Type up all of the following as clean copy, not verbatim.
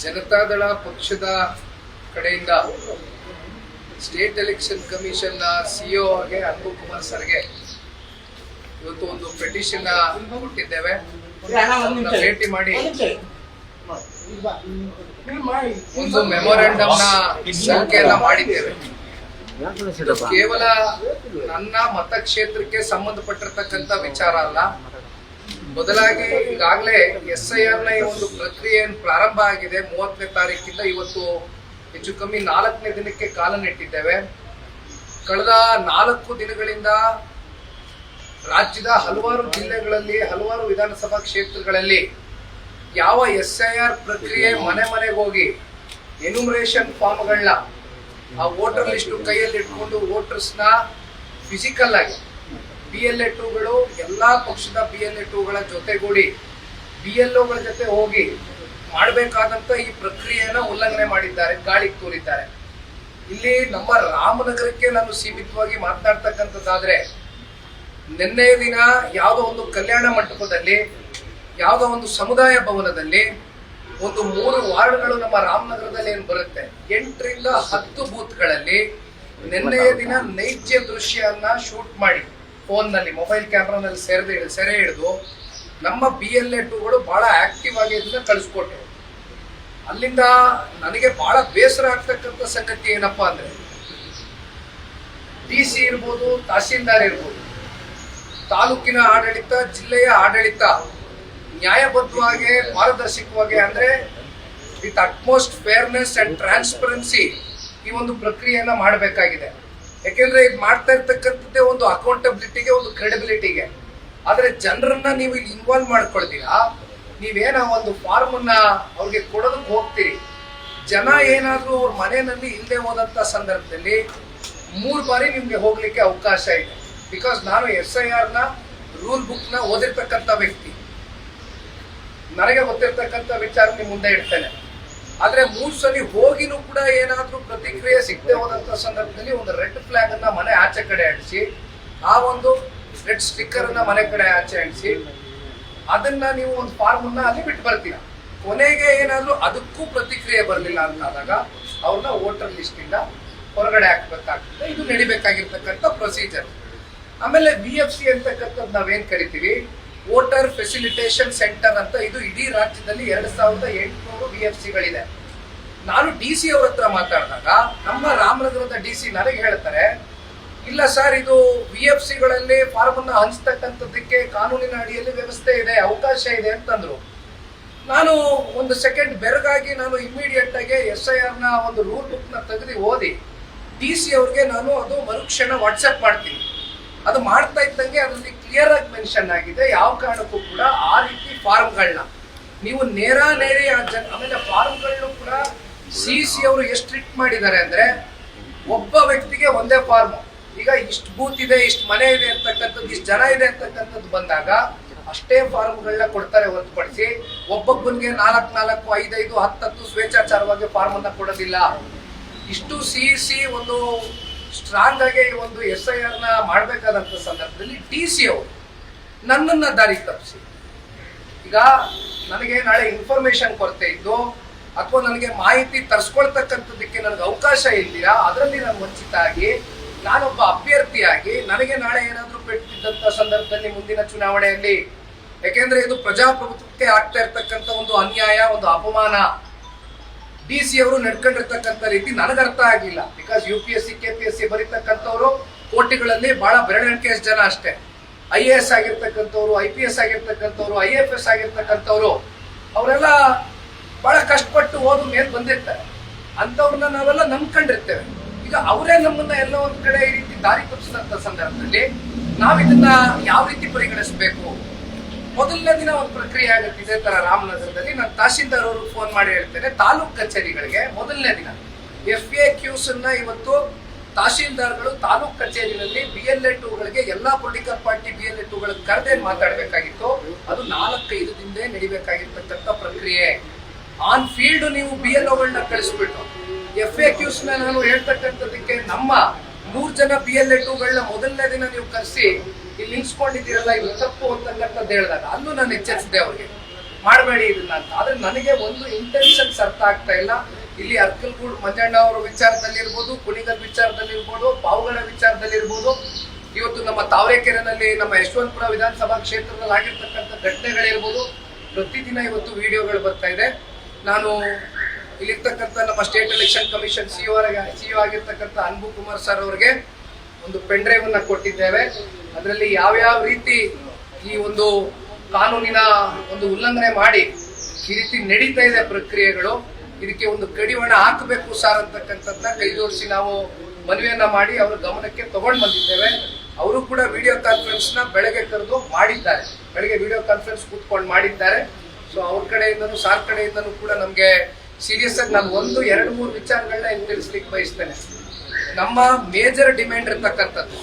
ಜನತಾದಳ ಪಕ್ಷದ ಕಡೆಯಿಂದ state election commission ಸಿಇಒಗೆ Anupam Kumar ಸರ್ಗೆ ಇವತ್ತು ಒಂದು ಪೆಟಿಷನ್ ಕೊಟ್ಟಿದ್ದೇವೆ. ಭೇಟಿ ಮಾಡಿ ಒಂದು ಮೆಮೊರಾಂಡಮ್ ನ ಸಂಖ್ಯೆಯನ್ನ ಮಾಡಿದ್ದೇವೆ. ಕೇವಲ ನನ್ನ ಮತಕ್ಷೇತ್ರಕ್ಕೆ ಸಂಬಂಧಪಟ್ಟಿರ್ತಕ್ಕಂಥ ವಿಚಾರ ಅಲ್ಲ, ಬದಲಾಗಿ ಈಗಾಗಲೇ SIR ನ ಈ ಒಂದು ಪ್ರಕ್ರಿಯೆ ಪ್ರಾರಂಭ ಆಗಿದೆ. 30ನೇ ತಾರೀಕಿಂದ ಇವತ್ತು ಹೆಚ್ಚು ಕಮ್ಮಿ 4ನೇ ದಿನಕ್ಕೆ ಕಾಲ ನೆಟ್ಟಿದ್ದೇವೆ. ಕಳೆದ 4 ದಿನಗಳಿಂದ ರಾಜ್ಯದ ಹಲವಾರು ಜಿಲ್ಲೆಗಳಲ್ಲಿ, ಹಲವಾರು ವಿಧಾನಸಭಾ ಕ್ಷೇತ್ರಗಳಲ್ಲಿ ಯಾವ SIR ಪ್ರಕ್ರಿಯೆ ಮನೆ ಮನೆಗೆ ಹೋಗಿ ಎನ್ಯುಮರೇಷನ್ ಫಾರ್ಮ್ಗಳನ್ನ ಆ ವೋಟರ್ ಲಿಸ್ಟ್ ಕೈಯಲ್ಲಿ ಇಟ್ಕೊಂಡು ವೋಟರ್ಸ್ ನ ಫಿಸಿಕಲ್ ಆಗಿ BLA2ಗಳು ಎಲ್ಲಾ ಪಕ್ಷದ BLA2ಗಳ ಜೊತೆಗೂಡಿ BLOಗಳ ಜೊತೆ ಹೋಗಿ ಮಾಡಬೇಕಾದಂತ ಈ ಪ್ರಕ್ರಿಯೆಯನ್ನ ಉಲ್ಲಂಘನೆ ಮಾಡಿದ್ದಾರೆ, ಗಾಳಿಗೆ ತೂರಿದ್ದಾರೆ. ಇಲ್ಲಿ ನಮ್ಮ ರಾಮನಗರಕ್ಕೆ ನಾನು ಸೀಮಿತವಾಗಿ ಮಾತನಾಡ್ತಕ್ಕಂಥದ್ದಾದ್ರೆ, ನಿನ್ನೆ ದಿನ ಯಾವುದೋ ಒಂದು ಕಲ್ಯಾಣ ಮಂಟಪದಲ್ಲಿ, ಯಾವುದೋ ಒಂದು ಸಮುದಾಯ ಭವನದಲ್ಲಿ ಒಂದು 3 ವಾರ್ಡ್ಗಳು ನಮ್ಮ ರಾಮನಗರದಲ್ಲಿ ಏನು ಬರುತ್ತೆ, 8ರಿಂದ 10 ಬೂತ್ಗಳಲ್ಲಿ ನಿನ್ನೆಯ ದಿನ ನೈಜ ದೃಶ್ಯವನ್ನ ಶೂಟ್ ಮಾಡಿ ಫೋನ್ ನಲ್ಲಿ, ಮೊಬೈಲ್ ಕ್ಯಾಮ್ರಾನಲ್ಲಿ ಸೆರೆ ಹಿಡಿದು ನಮ್ಮ BLA2ಗಳು ಬಹಳ ಆಕ್ಟಿವ್ ಆಗಿ ಇದನ್ನ ಕಳಿಸ್ಕೊಟ್ರು. ಅಲ್ಲಿಂದ ನನಗೆ ಬಹಳ ಬೇಸರ ಆಗ್ತಕ್ಕಂಥ ಸಂಗತಿ ಏನಪ್ಪಾ ಅಂದ್ರೆ, DC ಇರ್ಬೋದು, ತಹಸೀಲ್ದಾರ್ ಇರ್ಬೋದು, ತಾಲೂಕಿನ ಆಡಳಿತ, ಜಿಲ್ಲೆಯ ಆಡಳಿತ ನ್ಯಾಯಬದ್ಧವಾಗಿ, ಪಾರದರ್ಶಕವಾಗಿ, ಅಂದ್ರೆ with utmost fairness and transparency ಈ ಒಂದು ಪ್ರಕ್ರಿಯೆಯನ್ನ ಮಾಡಬೇಕಾಗಿದೆ. ಯಾಕೆಂದ್ರೆ ಇದು ಮಾಡ್ತಾ ಇರ್ತಕ್ಕಂಥದ್ದೇ ಒಂದು ಅಕೌಂಟಬಿಲಿಟಿಗೆ, ಒಂದು ಕ್ರೆಡಿಬಿಲಿಟಿಗೆ. ಆದ್ರೆ ಜನರನ್ನ ನೀವು ಇಲ್ಲಿ ಇನ್ವಾಲ್ವ್ ಮಾಡ್ಕೊಳ್ತೀರಾ, ನೀವೇನ ಒಂದು ಫಾರ್ಮ್ ಅನ್ನ ಅವ್ರಿಗೆ ಕೊಡೋದಕ್ಕೆ ಹೋಗ್ತೀರಿ, ಜನ ಏನಾದ್ರೂ ಅವ್ರ ಮನೆಯಲ್ಲಿ ಇಲ್ಲದೆ ಹೋದಂತ ಸಂದರ್ಭದಲ್ಲಿ 3 ಬಾರಿ ನಿಮ್ಗೆ ಹೋಗ್ಲಿಕ್ಕೆ ಅವಕಾಶ ಇದೆ. ಬಿಕಾಸ್ ನಾನು SIR ನ ರೂಲ್ ಬುಕ್ ನ ಓದಿರ್ತಕ್ಕಂಥ ವ್ಯಕ್ತಿ, ನನಗೆ ಗೊತ್ತಿರ್ತಕ್ಕಂಥ ವಿಚಾರ ನಿಮ್ ಮುಂದೆ ಇಡ್ತೇನೆ. ಆದ್ರೆ 3 ಸಲ ಹೋಗಿನೂ ಕೂಡ ಏನಾದ್ರೂ ಪ್ರತಿಕ್ರಿಯೆ ಸಿಗದೆ ಹೋದಂತ ಸಂದರ್ಭದಲ್ಲಿ ಒಂದು ರೆಡ್ ಫ್ಲಾಗ್ ಅನ್ನ ಮನೆ ಆಚೆ ಕಡೆ ಅಂಟಿಸಿ, ಆ ಒಂದು ರೆಡ್ ಸ್ಟಿಕ್ಕರ್ ಅನ್ನ ಮನೆ ಕಡೆ ಆಚೆ ಅಂಟಿಸಿ, ಅದನ್ನ ನೀವು ಒಂದು ಫಾರ್ಮ್ ಅನ್ನ ಅಲ್ಲಿ ಬಿಟ್ಟು ಬರ್ತೀರಾ. ಕೊನೆಗೆ ಏನಾದ್ರೂ ಅದಕ್ಕೂ ಪ್ರತಿಕ್ರಿಯೆ ಬರಲಿಲ್ಲ ಅಂತಾದಾಗ ಅವ್ರನ್ನ ವೋಟರ್ ಲಿಸ್ಟ್ ಇಂದ ಹೊರಗಡೆ ಹಾಕ್ಬೇಕಾಗ್ತದೆ. ಇದು ನಡಿಬೇಕಾಗಿರ್ತಕ್ಕಂಥ ಪ್ರೊಸೀಜರ್. ಆಮೇಲೆ VFC ಅಂತಕ್ಕಂಥದ್ದು ನಾವೇನ್ ಕರಿತೀವಿ, ವೋಟರ್ ಫೆಸಿಲಿಟೇಷನ್ ಸೆಂಟರ್ ಅಂತ, ಇದು ಇಡೀ ರಾಜ್ಯದಲ್ಲಿ 2800 VFCಗಳಿದೆ. ನಾನು DC ಅವ್ರ ಹತ್ರ ಮಾತಾಡಿದಾಗ ನಮ್ಮ ರಾಮನಗರದ DC ನನಗೆ ಹೇಳ್ತಾರೆ, ಇಲ್ಲ ಸರ್, ಇದು VFCಗಳಲ್ಲಿ ಫಾರ್ಮ್ ಅನ್ನ ಹಂಚತಕ್ಕಂಥದ್ದಕ್ಕೆ ಕಾನೂನಿನ ಅಡಿಯಲ್ಲಿ ವ್ಯವಸ್ಥೆ ಇದೆ, ಅವಕಾಶ ಇದೆ ಅಂತಂದ್ರು. ನಾನು ಒಂದು ಸೆಕೆಂಡ್ ಬೆರಗಾಗಿ ನಾನು ಇಮಿಡಿಯೇಟ್ ಆಗಿ SIR ನ ಒಂದು ರೂಲ್ ಬುಕ್ ನ ತೆಗೆದು ಓದಿ DC ಅವ್ರಿಗೆ ನಾನು ಅದು ಮರುಕ್ಷಣ ವಾಟ್ಸ್ಆಪ್ ಮಾಡ್ತೀನಿ. ಅದು ಮಾಡ್ತಾ ಇದ್ದಂಗೆ ಅದರಲ್ಲಿ ಕ್ಲಿಯರ್ ಆಗಿ ಮೆನ್ಷನ್ ಆಗಿದೆ, ಯಾವ ಕಾರಣಕ್ಕೂ ಕೂಡ ಆ ರೀತಿ ಫಾರ್ಮ್ಗಳನ್ನ ನೀವು ನೇರಿ ಆಮೇಲೆ ಫಾರ್ಮ್ಗಳನ್ನು ಕೂಡ CC ಅವರು ಎಷ್ಟು ಸ್ಟ್ರಿಕ್ಟ್ ಮಾಡಿದ್ದಾರೆ ಅಂದ್ರೆ, ಒಬ್ಬ ವ್ಯಕ್ತಿಗೆ ಒಂದೇ ಫಾರ್ಮ್. ಈಗ ಇಷ್ಟು ಬೂತ್ ಇದೆ, ಇಷ್ಟು ಮನೆ ಇದೆ ಅಂತಕ್ಕಂಥದ್ದು, ಇಷ್ಟು ಜನ ಇದೆ ಅಂತಕ್ಕಂಥದ್ದು ಬಂದಾಗ ಅಷ್ಟೇ ಫಾರ್ಮ್ಗಳನ್ನ ಕೊಡ್ತಾರೆ ಹೊರತುಪಡಿಸಿ ಒಬ್ಬೊಬ್ಬನಿಗೆ 4, 5, 10 ಸ್ವೇಚ್ಛಾಚಾರವಾಗಿ ಫಾರ್ಮ್ ಅನ್ನ ಕೊಡೋದಿಲ್ಲ. ಇಷ್ಟು CC ಒಂದು ಸ್ಟ್ರಾಂಗ್ ಆಗಿ ಒಂದು SIR ನ ಮಾಡಬೇಕಾದಂತ ಸಂದರ್ಭದಲ್ಲಿ DC ಅವರು ನನ್ನನ್ನ ದಾರಿ ತಪ್ಪಿಸಿ, ಈಗ ನನಗೆ ನಾಳೆ ಇನ್ಫಾರ್ಮೇಶನ್ ಕೊರತೆ ಇದ್ದು ಅಥವಾ ನನಗೆ ಮಾಹಿತಿ ತರಿಸ್ಕೊಳ್ತಕ್ಕಂಥದ್ದಕ್ಕೆ ನನಗೆ ಅವಕಾಶ ಇಲ್ದಿರಾ, ಅದರಲ್ಲಿ ನಾನು ವಂಚಿತ ಆಗಿ, ನಾನೊಬ್ಬ ಅಭ್ಯರ್ಥಿಯಾಗಿ ನನಗೆ ನಾಳೆ ಏನಾದ್ರೂ ಪೆಟ್ಟಿದ್ದಂತ ಸಂದರ್ಭದಲ್ಲಿ ಮುಂದಿನ ಚುನಾವಣೆಯಲ್ಲಿ, ಯಾಕೆಂದ್ರೆ ಇದು ಪ್ರಜಾಪ್ರಭುತ್ವಕ್ಕೆ ಆಗ್ತಾ ಇರ್ತಕ್ಕಂಥ ಒಂದು ಅನ್ಯಾಯ, ಒಂದು ಅಪಮಾನ. DC ಅವರು ನಡ್ಕೊಂಡಿರ್ತಕ್ಕಂಥ ರೀತಿ ನನಗೆ ಅರ್ಥ ಆಗಿಲ್ಲ. ಬಿಕಾಸ್ UPSC KPSC ಬರೀತಕ್ಕಂಥವ್ರು ಕೋಟಿಗಳಲ್ಲಿ ಬಹಳ ಬೆರಳೆಣಿಕೆ ಜನ ಅಷ್ಟೇ. IAS ಆಗಿರ್ತಕ್ಕಂಥವ್ರು, IPS ಆಗಿರ್ತಕ್ಕಂಥವ್ರು, IFS ಆಗಿರ್ತಕ್ಕಂಥವ್ರು, ಅವರೆಲ್ಲ ಬಹಳ ಕಷ್ಟಪಟ್ಟು ಓದು ಮೇಲೆ ಬಂದಿರ್ತಾರೆ. ಅಂಥವ್ರನ್ನ ನಾವೆಲ್ಲ ನಂಬ್ಕೊಂಡಿರ್ತೇವೆ. ಈಗ ಅವರೇ ನಮ್ಮನ್ನ ಎಲ್ಲ ಒಂದ್ ಕಡೆ ಈ ರೀತಿ ದಾರಿ ತಪ್ಪಿಸಿದಂತ ಸಂದರ್ಭದಲ್ಲಿ ನಾವ್ ಇದನ್ನ ಯಾವ ರೀತಿ ಪರಿಗಣಿಸಬೇಕು? ಮೊದಲನೇ ದಿನ ಒಂದು ಪ್ರಕ್ರಿಯೆ ಆಗುತ್ತೆ ಇದೇ ತರ ರಾಮನಗರದಲ್ಲಿ. ನಾನು ತಹಸೀಲ್ದಾರ್ ಅವರು ಫೋನ್ ಮಾಡಿ ಹೇಳ್ತೇನೆ, ತಾಲೂಕ್ ಕಚೇರಿಗಳಿಗೆ ಮೊದಲನೇ ದಿನ FAQs ಅನ್ನ ಇವತ್ತು ತಹಸೀಲ್ದಾರ್ಗಳು ತಾಲೂಕ್ ಕಚೇರಿನಲ್ಲಿ BLA2ಗಳಿಗೆ, ಎಲ್ಲಾ ಪೊಲಿಟಿಕಲ್ ಪಾರ್ಟಿ BLA2ಗಳಿಗೆ ಕರೆದೇನ್ ಮಾತಾಡ್ಬೇಕಾಗಿತ್ತು, ಅದು 4-5 ದಿನದೇ ನಡಿಬೇಕಾಗಿರ್ತಕ್ಕಂಥ ಪ್ರಕ್ರಿಯೆ. ಆನ್ ಫೀಲ್ಡ್ ನೀವು BLOಗಳನ್ನ ಕಳಿಸ್ಬಿಟ್ಟು FAQs ನ ನಾನು ಹೇಳ್ತಕ್ಕಂಥದಕ್ಕೆ ನಮ್ಮ 100 ಜನ BLA2ಗಳನ್ನ ಮೊದಲನೇ ದಿನ ನೀವು ಕರೆಸಿ ಇಲ್ಲಿ ನಿಲ್ಸ್ಕೊಂಡಿದ್ದೀರಲ್ಲ, ಇದು ತಪ್ಪು ಅಂತಕ್ಕಂಥದ್ದು ಹೇಳಿದಾಗ ಅಲ್ಲೂ ನಾನು ಎಚ್ಚರಿಸಿದೆ ಅವ್ರಿಗೆ. ಮಾಡಬೇಡಿ ಇದನ್ನ ಅಂತ. ಆದ್ರೆ ನನಗೆ ಒಂದು ಇಂಟೆನ್ಷನ್ಸ್ ಅರ್ಥ ಆಗ್ತಾ ಇಲ್ಲ. ಇಲ್ಲಿ ಅರ್ಕಲ್ಗೂಡ್ ಮಂಜಣ್ಣ ಅವರ ವಿಚಾರದಲ್ಲಿ ಇರ್ಬೋದು, ಕುಣಿಗಲ್ ವಿಚಾರದಲ್ಲಿ ಇರ್ಬೋದು, ಪಾವಗಡ ವಿಚಾರದಲ್ಲಿ ಇರ್ಬೋದು, ಇವತ್ತು ನಮ್ಮ ತಾವರೆಕೆರೆನಲ್ಲಿ ನಮ್ಮ ಯಶವಂತಪುರ ವಿಧಾನಸಭಾ ಕ್ಷೇತ್ರದಲ್ಲಿ ಆಗಿರ್ತಕ್ಕಂಥ ಘಟನೆಗಳಿರ್ಬೋದು, ಪ್ರತಿದಿನ ಇವತ್ತು ವಿಡಿಯೋಗಳು ಬರ್ತಾ ಇದೆ. ನಾನು ಇಲ್ಲಿರ್ತಕ್ಕಂಥ ನಮ್ಮ ಸ್ಟೇಟ್ ಎಲೆಕ್ಷನ್ ಕಮಿಷನ್ ಸಿಇಒ ಆಗಿರ್ತಕ್ಕಂಥ ಅನ್ಬು ಕುಮಾರ್ ಸರ್ ಅವರಿಗೆ ಒಂದು ಪೆನ್ ಡ್ರೈವ್ ಅನ್ನ ಕೊಟ್ಟಿದ್ದೇವೆ. ಅದರಲ್ಲಿ ಯಾವ್ಯಾವ ರೀತಿ ಈ ಒಂದು ಕಾನೂನಿನ ಒಂದು ಉಲ್ಲಂಘನೆ ಮಾಡಿ ಈ ರೀತಿ ನಡೀತಾ ಇದೆ ಪ್ರಕ್ರಿಯೆಗಳು, ಇದಕ್ಕೆ ಒಂದು ಕಡಿವಾಣ ಹಾಕಬೇಕು ಸರ್ ಅಂತಕ್ಕಂಥದ್ದನ್ನ ಕೈ ಜೋಡಿಸಿ ನಾವು ಮನವಿಯನ್ನ ಮಾಡಿ ಅವರ ಗಮನಕ್ಕೆ ತಗೊಂಡು ಬಂದಿದ್ದೇವೆ. ಅವರು ಕೂಡ ವಿಡಿಯೋ ಕಾನ್ಫರೆನ್ಸ್ ನ ಬೆಳಗ್ಗೆ ಕರೆದು ಮಾಡಿದ್ದಾರೆ, ಬೆಳಗ್ಗೆ ವಿಡಿಯೋ ಕಾನ್ಫರೆನ್ಸ್ ಕೂತ್ಕೊಂಡು ಮಾಡಿದ್ದಾರೆ. ಸೊ ಅವ್ರ ಕಡೆಯಿಂದನೂ ಸಾರ್ ಕಡೆಯಿಂದನೂ ಕೂಡ ನಮ್ಗೆ ಸೀರಿಯಸ್ ಆಗಿ ನಾನು 1, 2, 3 ವಿಚಾರಗಳನ್ನ ಇಲ್ಲಿ ತಿಳಿಸ್ಲಿಕ್ಕೆ ಬಯಸ್ತೇನೆ. ನಮ್ಮ ಮೇಜರ್ ಡಿಮ್ಯಾಂಡ್ ಇರ್ತಕ್ಕಂಥದ್ದು,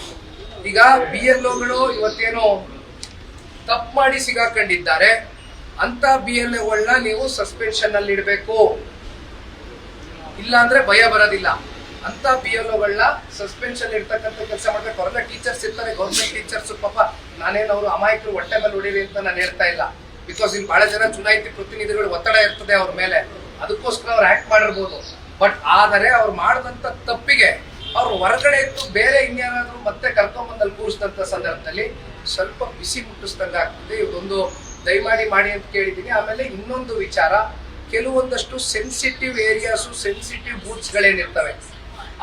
ಈಗ BLOಗಳು ಇವತ್ತೇನು ತಪ್ಪು ಮಾಡಿ ಸಿಗಾಕೊಂಡಿದ್ದಾರೆ ಅಂತ BLOಗಳನ್ನ ನೀವು ಸಸ್ಪೆನ್ಷನ್ ಅಲ್ಲಿ ಇಡಬೇಕು, ಇಲ್ಲ ಅಂದ್ರೆ ಭಯ ಬರೋದಿಲ್ಲ ಅಂತ BLOಗಳನ್ನ ಸಸ್ಪೆನ್ಷನ್ ಇರ್ತಕ್ಕಂಥ ಕೆಲಸ ಮಾಡ್ಬೇಕು. ಹೊರಗೆ ಟೀಚರ್ಸ್ ಇರ್ತಾರೆ, ಗೌರ್ಮೆಂಟ್ ಟೀಚರ್ಸ್, ಪಾಪ ನಾನೇನು ಅವರು ಅಮಾಯಕರು ಹೊಟ್ಟೆ ಮೇಲೆ ಹೊಡೀರಿ ಅಂತ ನಾನು ಹೇಳ್ತಾ ಇಲ್ಲ. ಬಿಕಾಸ್ ಇಲ್ಲಿ ಬಹಳ ಜನ ಚುನಾಯಿತ ಪ್ರತಿನಿಧಿಗಳು ಒತ್ತಡ ಇರ್ತದೆ ಅವ್ರ ಮೇಲೆ, ಅದಕ್ಕೋಸ್ಕರ ಅವ್ರು ಆಕ್ಟ್ ಮಾಡಿರ್ಬೋದು. ಬಟ್ ಆದರೆ ಅವ್ರು ಮಾಡಿದಂತ ತಪ್ಪಿಗೆ ಅವ್ರು ಹೊರಗಡೆ ಇತ್ತು ಬೇರೆ ಇನ್ಯಾರಾದ್ರೂ ಮತ್ತೆ ಕರ್ಕೊಂಬಂದಲ್ಲಿ ಕೂರಿಸಿದಂತ ಸಂದರ್ಭದಲ್ಲಿ ಸ್ವಲ್ಪ ಬಿಸಿ ಮುಟ್ಟಿಸ್ದಂಗೆ ಆಗ್ತದೆ. ಇದೊಂದು ದಯಮಾಡಿ ಮಾಡಿ ಅಂತ ಕೇಳಿದ್ದೀನಿ. ಆಮೇಲೆ ಇನ್ನೊಂದು ವಿಚಾರ, ಕೆಲವೊಂದಷ್ಟು ಸೆನ್ಸಿಟಿವ್ ಏರಿಯಾಸು, ಸೆನ್ಸಿಟಿವ್ ಬೂತ್ಸ್ಗಳೇನಿರ್ತವೆ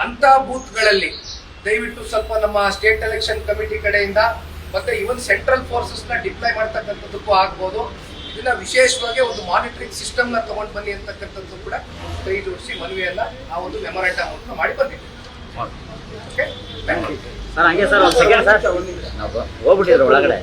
ಅಂತ ಬೂತ್ಗಳಲ್ಲಿ ದಯವಿಟ್ಟು ಸ್ವಲ್ಪ ನಮ್ಮ ಸ್ಟೇಟ್ ಎಲೆಕ್ಷನ್ ಕಮಿಟಿ ಕಡೆಯಿಂದ ಮತ್ತೆ ಇವನ್ ಸೆಂಟ್ರಲ್ ಫೋರ್ಸಸ್ ನ ಡಿಪ್ಲಾಯ್ ಮಾಡ್ತಕ್ಕಂಥದ್ದಕ್ಕೂ ಆಗ್ಬೋದು. ಇದನ್ನ ವಿಶೇಷವಾಗಿ ಒಂದು ಮಾನಿಟರಿಂಗ್ ಸಿಸ್ಟಮ್ ನ ತಗೊಂಡು ಬನ್ನಿ ಅಂತಕ್ಕಂಥದ್ದು ಕೂಡ ಕೈ ಜೋಡಿಸಿ ಮನವಿಯನ್ನ ಆ ಒಂದು ಮೆಮೊರಾಂಡಮ್ ಮೂಲಕ ಮಾಡಿ ಬಂದಿದ್ದೀವಿ. ಓಕೆ, ಸರ್ ಹಂಗೆ ಸರ್ ಒಂದು ಸೆಕೆಂಡ್ ಸರ್ ಹೋಗ್ಬಿಟ್ಟಿದ್ರು ಒಳಗಡೆ.